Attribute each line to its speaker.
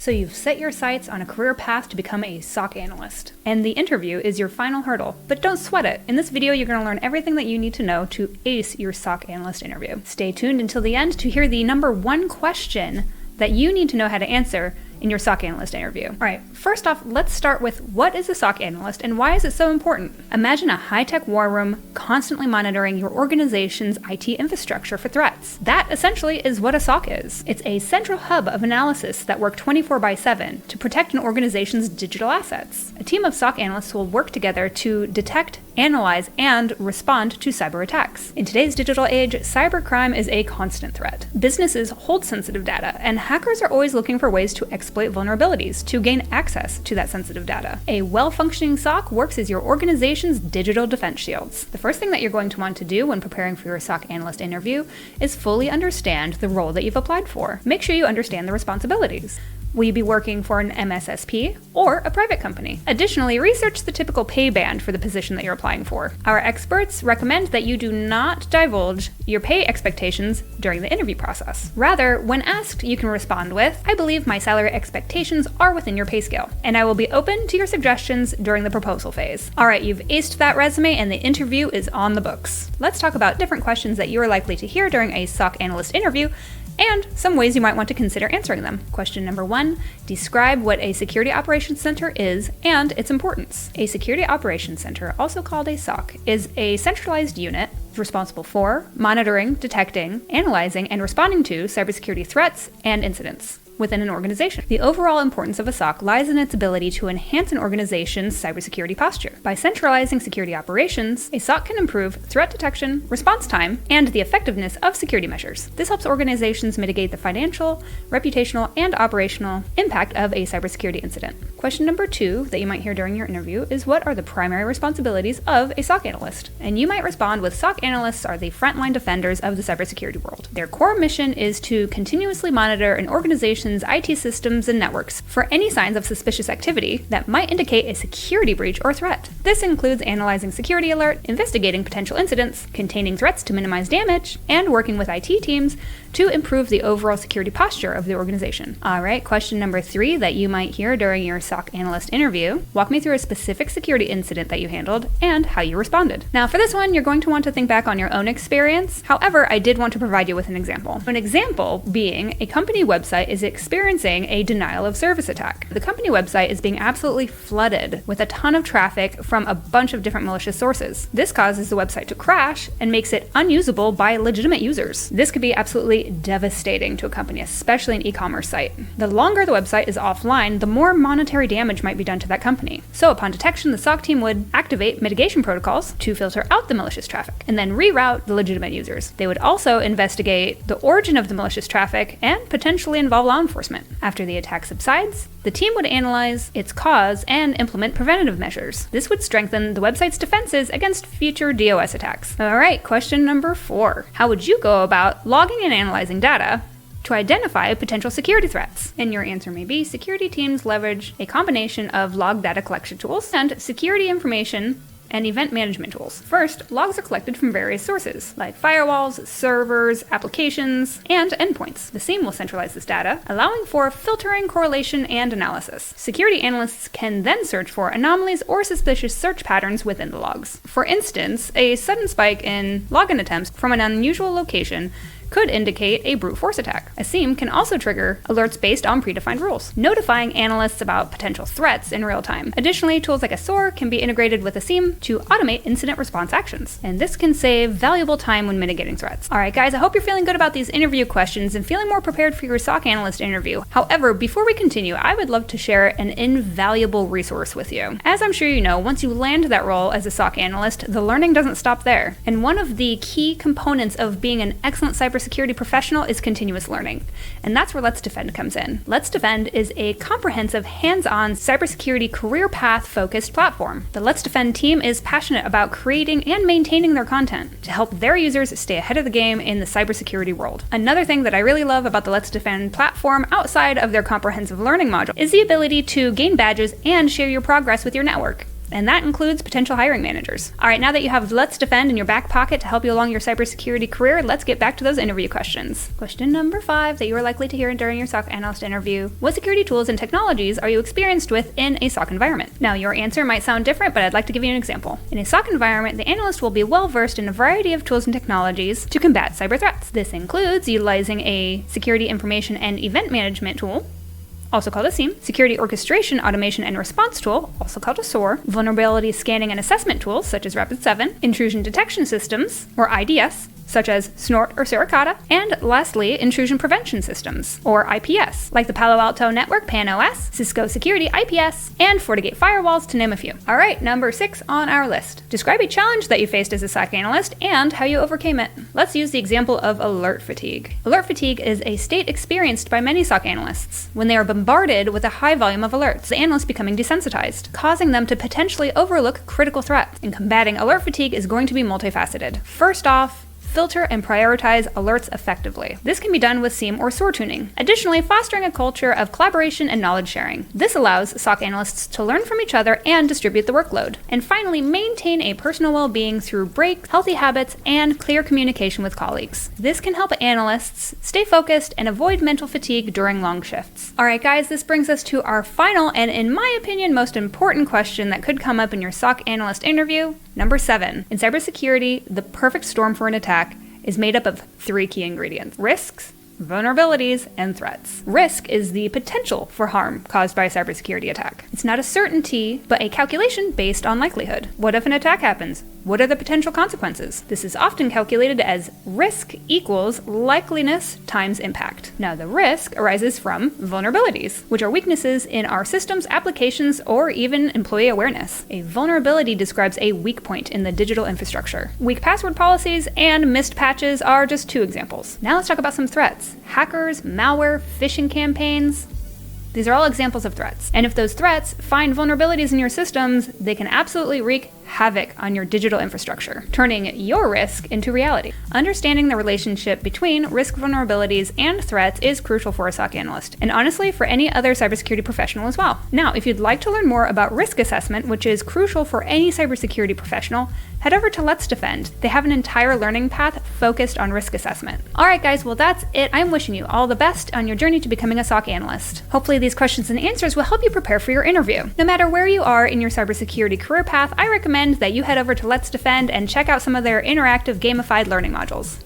Speaker 1: So you've set your sights on a career path to become a SOC analyst, and the interview is your final hurdle. But don't sweat it. In this video, you're going to learn everything that you need to know to ace your SOC analyst interview. Stay tuned until the end to hear the number one question that you need to know how to answer in your SOC analyst interview. All right, first off, let's start with what is a SOC analyst and why is it so important? Imagine a high-tech war room constantly monitoring your organization's IT infrastructure for threats. That essentially is what a SOC is. It's a central hub of analysis that work 24/7 to protect an organization's digital assets. A team of SOC analysts will work together to detect, analyze, and respond to cyber attacks. In today's digital age, cybercrime is a constant threat. Businesses hold sensitive data, and hackers are always looking for ways to exploit vulnerabilities to gain access to that sensitive data. A well-functioning SOC works as your organization's digital defense shields. The first thing that you're going to want to do when preparing for your SOC analyst interview is fully understand the role that you've applied for. Make sure you understand the responsibilities. Will you be working for an MSSP or a private company? Additionally, research the typical pay band for the position that you're applying for. Our experts recommend that you do not divulge your pay expectations during the interview process. Rather, when asked, you can respond with, "I believe my salary expectations are within your pay scale, and I will be open to your suggestions during the proposal phase." All right, you've aced that resume and the interview is on the books. Let's talk about different questions that you are likely to hear during a SOC analyst interview and some ways you might want to consider answering them. Question number 1, describe what a security operations center is and its importance. A security operations center, also called a SOC, is a centralized unit responsible for monitoring, detecting, analyzing, and responding to cybersecurity threats and incidents within an organization. The overall importance of a SOC lies in its ability to enhance an organization's cybersecurity posture. By centralizing security operations, a SOC can improve threat detection, response time, and the effectiveness of security measures. This helps organizations mitigate the financial, reputational, and operational impact of a cybersecurity incident. Question number 2 that you might hear during your interview is, what are the primary responsibilities of a SOC analyst? And you might respond with, SOC analysts are the frontline defenders of the cybersecurity world. Their core mission is to continuously monitor an organization's IT systems and networks for any signs of suspicious activity that might indicate a security breach or threat. This includes analyzing security alert, investigating potential incidents, containing threats to minimize damage, and working with IT teams to improve the overall security posture of the organization. All right, question number 3 that you might hear during your SOC analyst interview. Walk me through a specific security incident that you handled and how you responded. Now, for this one, you're going to want to think back on your own experience. However, I did want to provide you with an example. An example being a company website is experiencing a denial of service attack. The company website is being absolutely flooded with a ton of traffic from a bunch of different malicious sources. This causes the website to crash and makes it unusable by legitimate users. This could be absolutely devastating to a company, especially an e-commerce site. The longer the website is offline, the more monetary damage might be done to that company. So upon detection, the SOC team would activate mitigation protocols to filter out the malicious traffic and then reroute the legitimate users. They would also investigate the origin of the malicious traffic and potentially involve law enforcement. After the attack subsides, the team would analyze its cause and implement preventative measures. This would strengthen the website's defenses against future DOS attacks. All right, question number 4. How would you go about logging and analyzing data to identify potential security threats? And your answer may be, security teams leverage a combination of log data collection tools and security information and event management tools. First, logs are collected from various sources, like firewalls, servers, applications, and endpoints. The SIEM will centralize this data, allowing for filtering, correlation, and analysis. Security analysts can then search for anomalies or suspicious search patterns within the logs. For instance, a sudden spike in login attempts from an unusual location could indicate a brute force attack. A SIEM can also trigger alerts based on predefined rules, notifying analysts about potential threats in real time. Additionally, tools like a SOAR can be integrated with a SIEM to automate incident response actions, and this can save valuable time when mitigating threats. All right, guys, I hope you're feeling good about these interview questions and feeling more prepared for your SOC analyst interview. However, before we continue, I would love to share an invaluable resource with you. As I'm sure you know, once you land that role as a SOC analyst, the learning doesn't stop there. And one of the key components of being an excellent cybersecurity professional is continuous learning. And that's where LetsDefend comes in. LetsDefend is a comprehensive, hands-on cybersecurity career path focused platform. The LetsDefend team is passionate about creating and maintaining their content to help their users stay ahead of the game in the cybersecurity world. Another thing that I really love about the LetsDefend platform, outside of their comprehensive learning module, is the ability to gain badges and share your progress with your network. and that includes potential hiring managers. All right, now that you have Let's Defend in your back pocket to help you along your cybersecurity career, let's get back to those interview questions. Question number 5 that you are likely to hear during your SOC analyst interview: what security tools and technologies are you experienced with in a SOC environment? Now, your answer might sound different, but I'd like to give you an example. In a SOC environment, the analyst will be well versed in a variety of tools and technologies to combat cyber threats. This includes utilizing a security information and event management tool, also called a SIEM, security orchestration, automation, and response tool, also called a SOAR, vulnerability scanning and assessment tools, such as Rapid7, intrusion detection systems, or IDS, such as Snort or Suricata, and lastly, intrusion prevention systems, or IPS, like the Palo Alto Network PAN-OS, Cisco Security IPS, and FortiGate firewalls, to name a few. All right, number 6 on our list. Describe a challenge that you faced as a SOC analyst and how you overcame it. Let's use the example of alert fatigue. Alert fatigue is a state experienced by many SOC analysts when they are bombarded with a high volume of alerts, the analyst becoming desensitized, causing them to potentially overlook critical threats. And combating alert fatigue is going to be multifaceted. First off, filter and prioritize alerts effectively. This can be done with SIEM or SOAR tuning. Additionally, fostering a culture of collaboration and knowledge sharing. This allows SOC analysts to learn from each other and distribute the workload. And finally, maintain a personal well-being through breaks, healthy habits, and clear communication with colleagues. This can help analysts stay focused and avoid mental fatigue during long shifts. All right, guys, this brings us to our final and, in my opinion, most important question that could come up in your SOC analyst interview. Number 7. In cybersecurity, the perfect storm for an attack is made up of 3 key ingredients: risks, vulnerabilities, and threats. Risk is the potential for harm caused by a cybersecurity attack. It's not a certainty, but a calculation based on likelihood. What if an attack happens? What are the potential consequences? This is often calculated as risk equals likeliness times impact. Now, the risk arises from vulnerabilities, which are weaknesses in our systems, applications, or even employee awareness. A vulnerability describes a weak point in the digital infrastructure. Weak password policies and missed patches are just 2 examples. Now let's talk about some threats. Hackers, malware, phishing campaigns. These are all examples of threats. And if those threats find vulnerabilities in your systems, they can absolutely wreak havoc on your digital infrastructure, turning your risk into reality. Understanding the relationship between risk vulnerabilities and threats is crucial for a SOC analyst, and honestly for any other cybersecurity professional as well. Now, if you'd like to learn more about risk assessment, which is crucial for any cybersecurity professional, head over to Let's Defend. They have an entire learning path focused on risk assessment. All right, guys, well, that's it. I'm wishing you all the best on your journey to becoming a SOC analyst. Hopefully these questions and answers will help you prepare for your interview. No matter where you are in your cybersecurity career path, I recommend that you head over to Let's Defend and check out some of their interactive gamified learning modules.